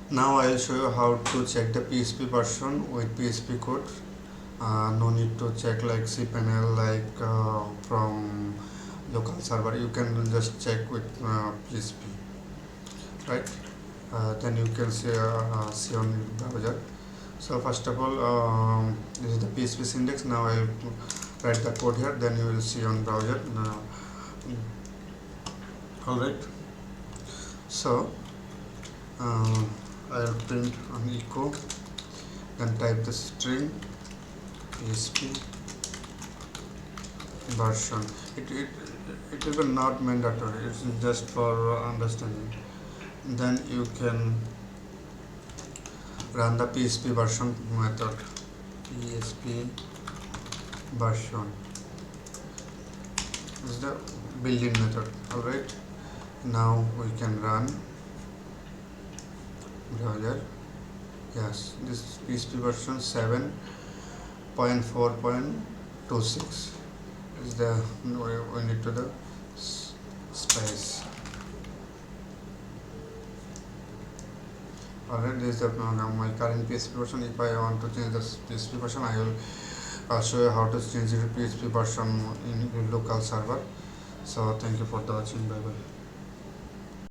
Now I will show you how to check the PHP version with PHP code. No need to check like cpanel from local server. You can just check with PHP, right? Then you can see on browser. So first of all, this is the PHP syntax. Now I will write the code here. Then you will see on browser. All right. So I will print an echo, then type the string PHP version. It will be not mandatory, it's just for understanding. Then you can run the PHP version method. PHP version this is the built-in method. Alright, now we can run browser. Yes, this PHP version 7.4.26 is the we need to the space. Alright, this is the my current PHP version. If I want to change this PHP version, I will show you how to change the PHP version in local server. So thank you for the watching. Bye bye.